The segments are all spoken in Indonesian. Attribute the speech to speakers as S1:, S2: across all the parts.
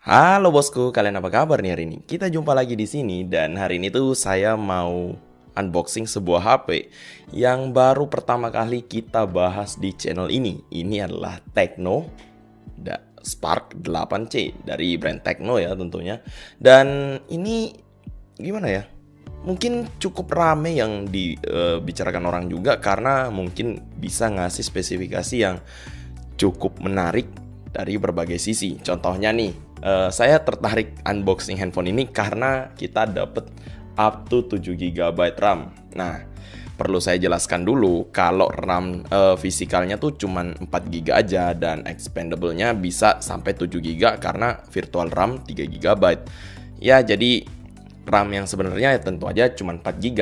S1: Halo bosku, kalian apa kabar nih hari ini? Kita jumpa lagi di sini dan hari ini tuh saya mau unboxing sebuah HP yang baru pertama kali kita bahas di channel ini. Ini adalah Tecno Spark 8C dari brand Tecno ya tentunya. Dan ini gimana ya? Mungkin cukup rame yang dibicarakan orang juga karena mungkin bisa ngasih spesifikasi yang cukup menarik dari berbagai sisi. Contohnya nih, saya tertarik unboxing handphone ini karena kita dapat up to 7 GB RAM. Nah, perlu saya jelaskan dulu kalau RAM fisikalnya tuh cuman 4 GB aja dan expandable-nya bisa sampai 7 GB karena virtual RAM 3 GB. Ya, jadi RAM yang sebenarnya ya tentu aja cuma 4 GB.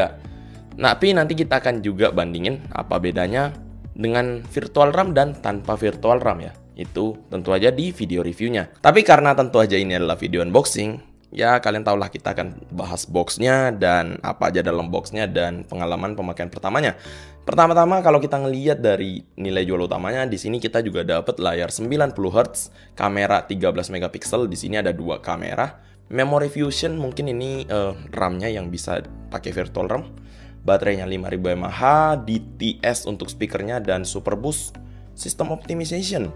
S1: Nah, tapi nanti kita akan juga bandingin apa bedanya dengan virtual RAM dan tanpa virtual RAM ya. Itu tentu aja di video reviewnya. Tapi karena tentu aja ini adalah video unboxing, ya kalian tahulah kita akan bahas boxnya dan apa aja dalam boxnya dan pengalaman pemakaian pertamanya. Pertama-tama kalau kita ngelihat dari nilai jual utamanya, di sini kita juga dapat layar 90 Hz, kamera 13 megapiksel, di sini ada 2 kamera, memory fusion mungkin ini RAM-nya yang bisa pakai virtual RAM, baterainya 5000 mAh, DTS untuk speakernya dan super boost, sistem optimization.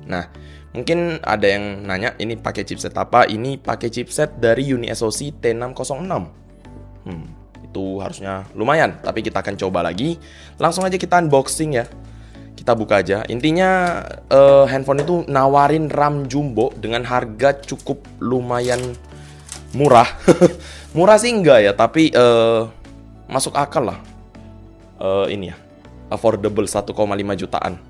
S1: Nah, mungkin ada yang nanya ini pakai chipset apa? Ini pakai chipset dari UniSoC T606. Itu harusnya lumayan, tapi kita akan coba lagi. Langsung aja kita unboxing ya. Kita buka aja. Intinya handphone itu nawarin RAM jumbo dengan harga cukup lumayan murah. Murah sih enggak ya, tapi masuk akal lah. Ini ya, affordable 1,5 jutaan.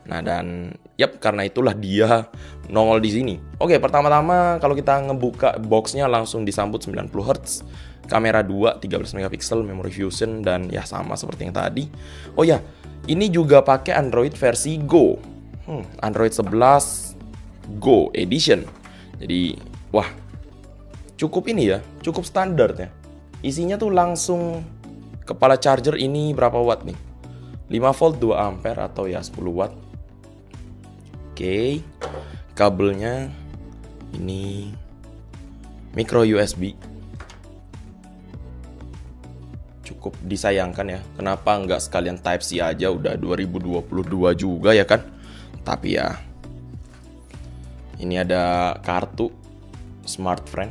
S1: Nah dan karena itulah dia nongol di sini. Oke, pertama-tama kalau kita ngebuka boxnya langsung disambut 90 Hz, kamera 2 13 megapiksel, memory fusion dan ya sama seperti yang tadi. Oh ya, ini juga pakai Android versi Go. Android 11 Go Edition. Jadi, wah, cukup ini ya, cukup standar ya. Isinya tuh langsung kepala charger ini berapa watt nih? 5 volt 2 ampere atau ya 10 watt. Oke, kabelnya ini micro USB. Cukup disayangkan ya, kenapa nggak sekalian Type-C aja, udah 2022 juga ya kan. Tapi ya, ini ada kartu Smart Friend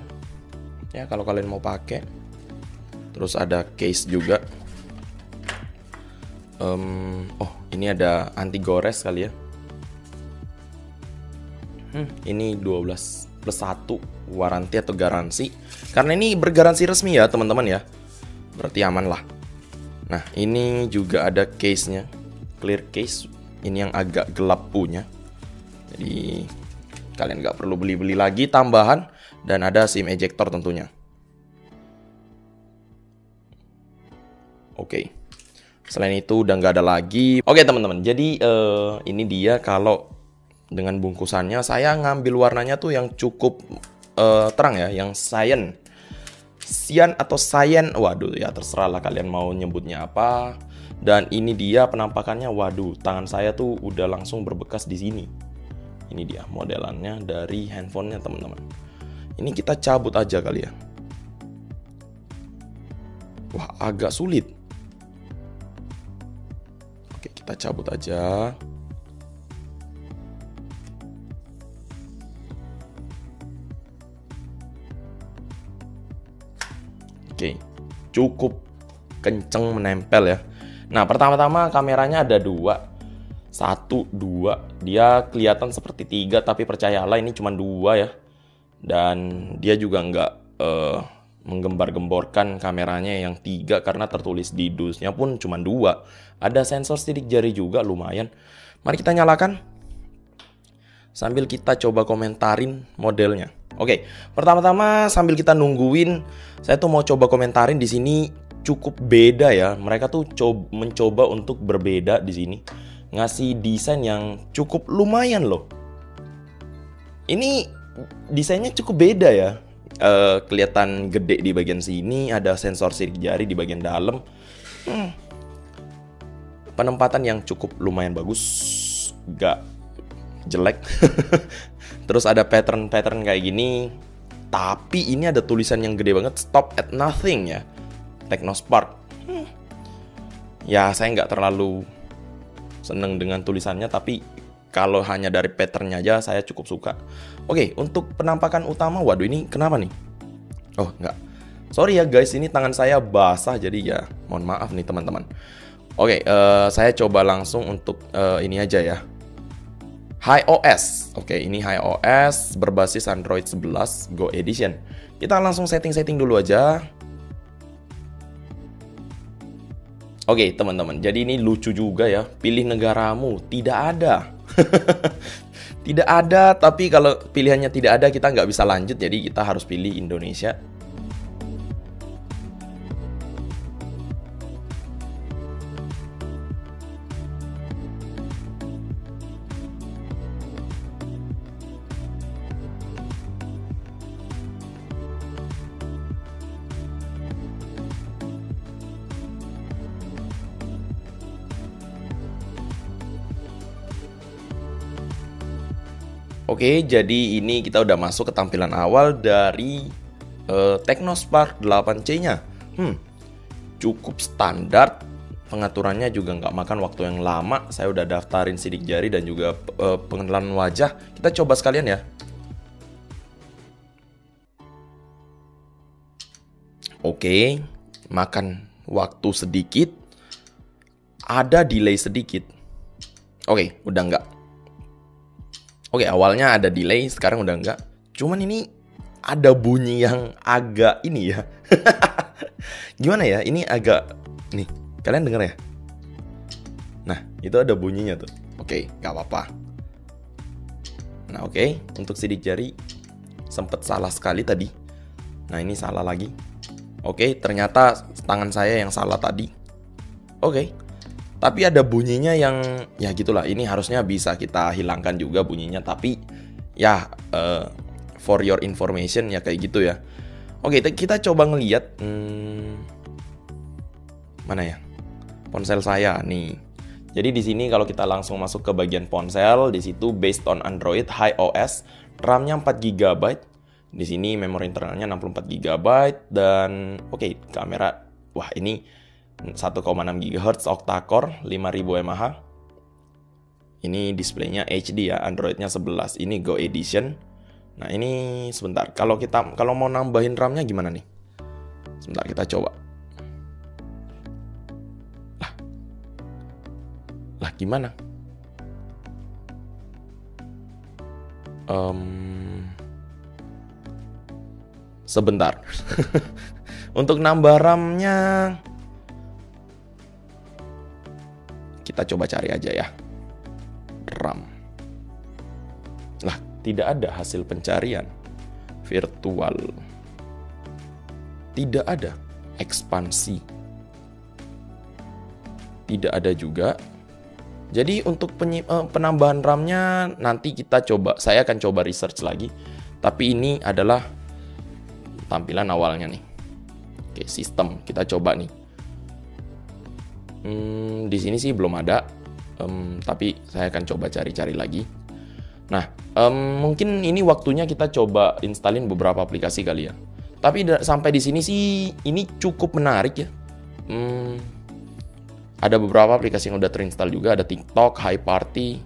S1: ya kalau kalian mau pakai. Terus ada case juga. Oh, ini ada anti gores kali ya. Ini 12 plus 1 waranti atau garansi. Karena ini bergaransi resmi ya teman-teman ya. Berarti aman lah. Nah ini juga ada case-nya, clear case. Ini yang agak gelap punya. Jadi kalian nggak perlu beli-beli lagi tambahan. Dan ada SIM ejector tentunya. Oke. Selain itu udah nggak ada lagi. Oke teman-teman, jadi ini dia kalau dengan bungkusannya. Saya ngambil warnanya tuh yang cukup terang ya, yang cyan atau cyan, waduh ya terserah lah kalian mau nyebutnya apa. Dan ini dia penampakannya, waduh tangan saya tuh udah langsung berbekas di sini. Ini dia modelannya dari handphonenya teman-teman. Ini kita cabut aja kali ya. Wah agak sulit. Oke kita cabut aja. Oke, cukup kenceng menempel ya. Nah, pertama-tama kameranya ada 2. 1, 2. Dia kelihatan seperti 3, tapi percayalah ini cuma 2 ya. Dan dia juga nggak menggembar-gemborkan kameranya yang 3 karena tertulis di dusnya pun cuma 2. Ada sensor sidik jari juga lumayan. Mari kita nyalakan. Sambil kita coba komentarin modelnya. Oke, pertama-tama sambil kita nungguin, saya tuh mau coba komentarin di sini cukup beda ya. Mereka tuh mencoba untuk berbeda di sini, ngasih desain yang cukup lumayan loh. Ini desainnya cukup beda ya. Kelihatan gede di bagian sini, ada sensor sidik jari di bagian dalam. Penempatan yang cukup lumayan bagus, gak jelek. terus ada pattern-pattern kayak gini. Tapi ini ada tulisan yang gede banget, stop at nothing ya, Technospark. Ya saya nggak terlalu seneng dengan tulisannya, tapi kalau hanya dari patternnya aja saya cukup suka. Oke, untuk penampakan utama, waduh ini kenapa nih? Oh nggak, sorry ya guys, ini tangan saya basah jadi ya mohon maaf nih teman-teman. Oke, saya coba langsung untuk ini aja ya, iOS. Oke, ini iOS berbasis Android 11 Go Edition. Kita langsung setting-setting dulu aja. Oke, teman-teman. Jadi ini lucu juga ya. Pilih negaramu. Tidak ada. Tidak ada, tapi kalau pilihannya tidak ada kita nggak bisa lanjut. Jadi kita harus pilih Indonesia. Oke, jadi ini kita udah masuk ke tampilan awal dari Technospark 8C-nya. Cukup standar, pengaturannya juga nggak makan waktu yang lama. Saya udah daftarin sidik jari dan juga pengenalan wajah. Kita coba sekalian ya. Oke, makan waktu sedikit, ada delay sedikit. Oke, udah nggak. Oke, awalnya ada delay, sekarang udah enggak. Cuman ini ada bunyi yang agak ini ya. Gimana ya? Ini agak... Nih, kalian denger ya? Nah, itu ada bunyinya tuh. Oke, nggak apa-apa. Nah, oke. Untuk sidik jari, sempet salah sekali tadi. Nah, ini salah lagi. Oke, ternyata tangan saya yang salah tadi. Oke. Tapi ada bunyinya yang ya gitulah. Ini harusnya bisa kita hilangkan juga bunyinya. Tapi ya for your information ya kayak gitu ya. Oke, kita coba ngeliat mana ya ponsel saya nih. Jadi di sini kalau kita langsung masuk ke bagian ponsel, di situ based on Android iOS, RAM-nya 4 GB. Di sini memori internalnya 64 GB dan oke, kamera. Wah, ini 1,6 GHz octa-core 5000 mAh. Ini displaynya HD ya, Androidnya 11. Ini Go Edition. Nah, ini sebentar. Kalau mau nambahin RAM-nya gimana nih? Sebentar, kita coba. Lah gimana? Sebentar. Untuk nambah RAM-nya kita coba cari aja ya, RAM. Lah, tidak ada hasil pencarian. Virtual. Tidak ada. Ekspansi. Tidak ada juga. Jadi untuk penambahan RAM-nya nanti kita coba. Saya akan coba research lagi. Tapi ini adalah tampilan awalnya nih. Oke, sistem. Kita coba nih. Di sini sih belum ada, tapi saya akan coba cari-cari lagi. Nah, mungkin ini waktunya kita coba installin beberapa aplikasi kali ya. Tapi sampai di sini sih ini cukup menarik ya. Ada beberapa aplikasi yang udah terinstall juga, ada TikTok, Hi Party,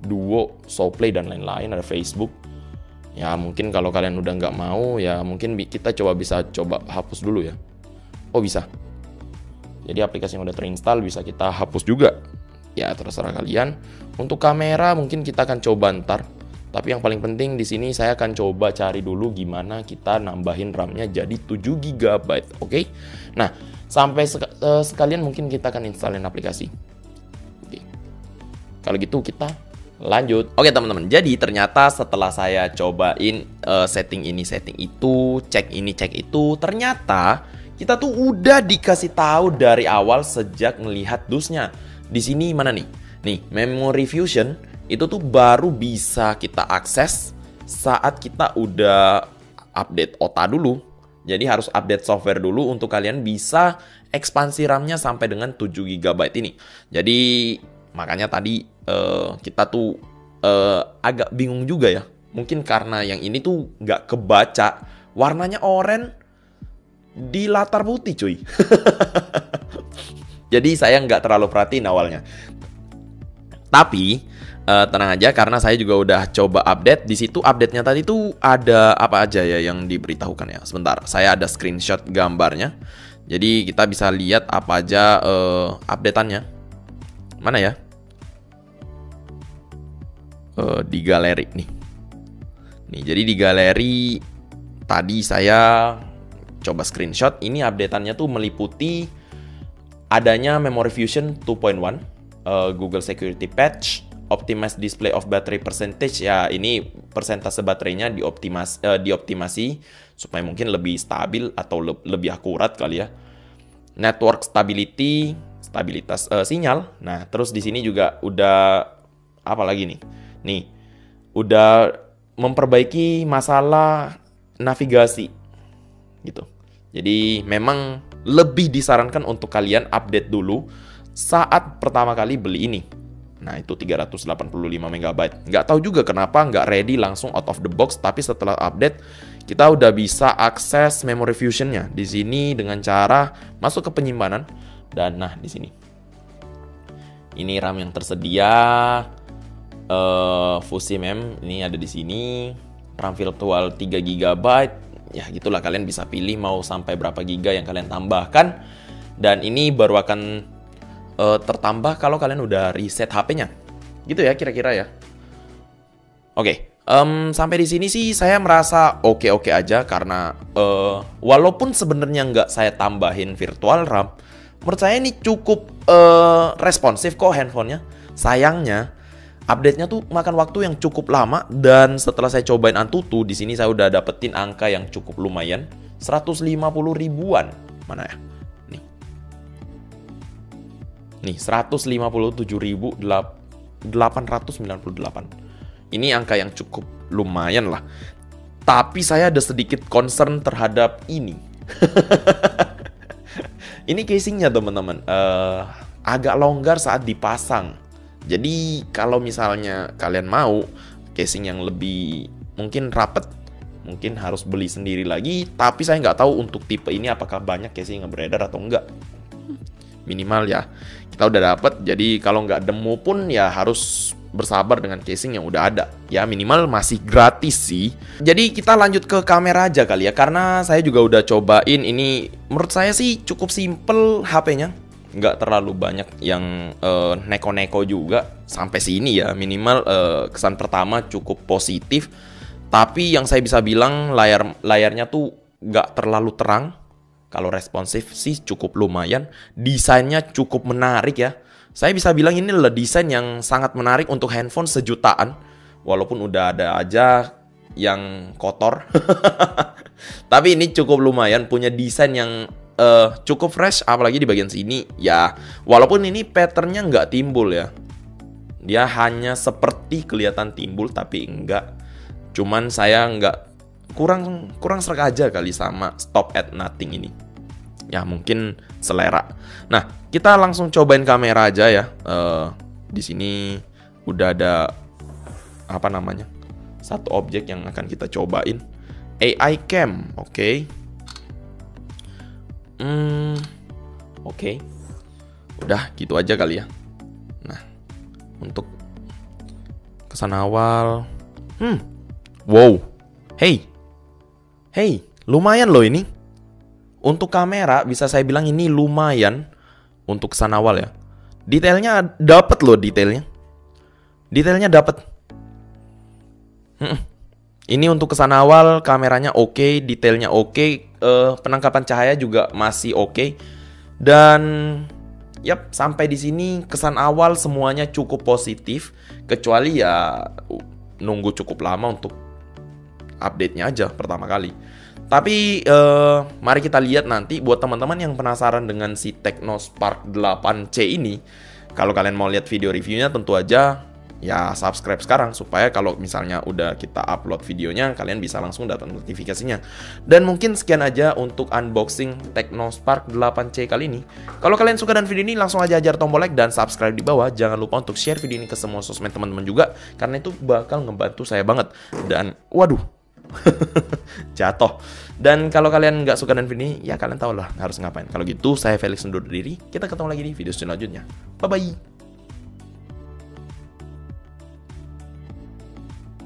S1: Duo, Showplay dan lain-lain, ada Facebook. Ya mungkin kalau kalian udah nggak mau ya mungkin kita bisa coba hapus dulu ya. Oh bisa. Jadi aplikasi yang udah terinstall bisa kita hapus juga. Ya terserah kalian. Untuk kamera mungkin kita akan coba ntar. Tapi yang paling penting di sini saya akan coba cari dulu gimana kita nambahin RAM-nya jadi 7 GB. Oke. Nah, sampai sekalian mungkin kita akan installin aplikasi. Oke. Kalau gitu kita lanjut. Oke teman-teman, jadi ternyata setelah saya cobain setting ini, setting itu, cek ini, cek itu, ternyata kita tuh udah dikasih tahu dari awal sejak melihat dusnya. Di sini mana nih? Nih, Memory Fusion itu tuh baru bisa kita akses saat kita udah update OTA dulu. Jadi harus update software dulu untuk kalian bisa ekspansi RAM-nya sampai dengan 7 GB ini. Jadi makanya tadi kita tuh agak bingung juga ya Mungkin karena yang ini tuh nggak kebaca, warnanya oranye di latar putih cuy. Jadi saya nggak terlalu perhatiin awalnya. Tapi tenang aja karena saya juga udah coba update. Di situ update-nya tadi tuh ada apa aja ya yang diberitahukan ya. Sebentar, saya ada screenshot gambarnya. Jadi kita bisa lihat apa aja update-annya. Mana ya? Di galeri nih. Nih, jadi di galeri tadi saya coba screenshot. Ini update-annya tuh meliputi adanya Memory Fusion 2.1, Google Security Patch, Optimized Display of Battery Percentage. Ya, ini persentase baterainya dioptimasi supaya mungkin lebih stabil atau lebih akurat kali ya. Network Stability, stabilitas sinyal. Nah, terus di sini juga udah apa lagi nih? Nih, udah memperbaiki masalah navigasi gitu. Jadi memang lebih disarankan untuk kalian update dulu saat pertama kali beli ini. Nah, itu 385 MB. Nggak tahu juga kenapa nggak ready langsung out of the box, tapi setelah update kita udah bisa akses Memory Fusion-nya di sini dengan cara masuk ke penyimpanan dan nah di sini. Ini RAM yang tersedia. Fusi mem ini ada di sini, RAM virtual 3 GB. Ya gitulah, kalian bisa pilih mau sampai berapa giga yang kalian tambahkan. Dan ini baru akan tertambah kalau kalian udah reset HP-nya. Gitu ya kira-kira ya. Oke, sampai di sini sih saya merasa oke-oke aja karena walaupun sebenarnya nggak saya tambahin virtual RAM, menurut saya ini cukup responsif kok handphonenya. Sayangnya update-nya tuh makan waktu yang cukup lama dan setelah saya cobain Antutu, di sini saya udah dapetin angka yang cukup lumayan, 150 ribuan. Mana ya? Nih 157.898. Ini angka yang cukup lumayan lah. Tapi saya ada sedikit concern terhadap ini. Ini casingnya teman-teman, agak longgar saat dipasang. Jadi kalau misalnya kalian mau casing yang lebih mungkin rapet, mungkin harus beli sendiri lagi. Tapi saya nggak tahu untuk tipe ini apakah banyak casing yang beredar atau enggak. Minimal ya kita udah dapet. Jadi kalau nggak demo pun ya harus bersabar dengan casing yang udah ada. Ya minimal masih gratis sih. Jadi kita lanjut ke kamera aja kali ya, karena saya juga udah cobain ini. Menurut saya sih cukup simple HP-nya. Nggak terlalu banyak yang neko-neko juga. Sampai sini ya minimal kesan pertama cukup positif. Tapi yang saya bisa bilang layarnya tuh nggak terlalu terang. Kalau responsif sih cukup lumayan. Desainnya cukup menarik ya. Saya bisa bilang ini adalah desain yang sangat menarik untuk handphone sejutaan. Walaupun udah ada aja yang kotor. Tapi ini cukup lumayan, punya desain yang cukup fresh, apalagi di bagian sini. Ya, walaupun ini patternnya nggak timbul ya. Dia hanya seperti kelihatan timbul, tapi enggak. Cuman saya nggak kurang serak aja kali sama stop at nothing ini. Ya mungkin selera. Nah, kita langsung cobain kamera aja ya. Di sini udah ada apa namanya? Satu objek yang akan kita cobain. AI cam, oke. Oke. Udah gitu aja kali ya. Nah, untuk kesan awal. Wow. Hey, lumayan loh ini. Untuk kamera bisa saya bilang ini lumayan untuk kesan awal ya. Detailnya dapet loh, detailnya. Detailnya dapet. Ini untuk kesan awal, kameranya oke, detailnya oke, penangkapan cahaya juga masih oke. Dan yap, sampai di sini kesan awal semuanya cukup positif, kecuali ya nunggu cukup lama untuk update-nya aja pertama kali. Tapi mari kita lihat nanti buat teman-teman yang penasaran dengan si Tecno Spark 8C ini. Kalau kalian mau lihat video reviewnya tentu aja ya subscribe sekarang supaya kalau misalnya udah kita upload videonya kalian bisa langsung dapat notifikasinya. Dan mungkin sekian aja untuk unboxing Technospark 8C kali ini. Kalau kalian suka dengan video ini langsung aja ajar tombol like dan subscribe di bawah. Jangan lupa untuk share video ini ke semua sosmed teman-teman juga karena itu bakal ngebantu saya banget. Dan waduh jatuh. Dan kalau kalian nggak suka dengan video ini, ya kalian tahu lah harus ngapain. Kalau gitu, saya Felix undur diri. Kita ketemu lagi di video selanjutnya. Bye-bye.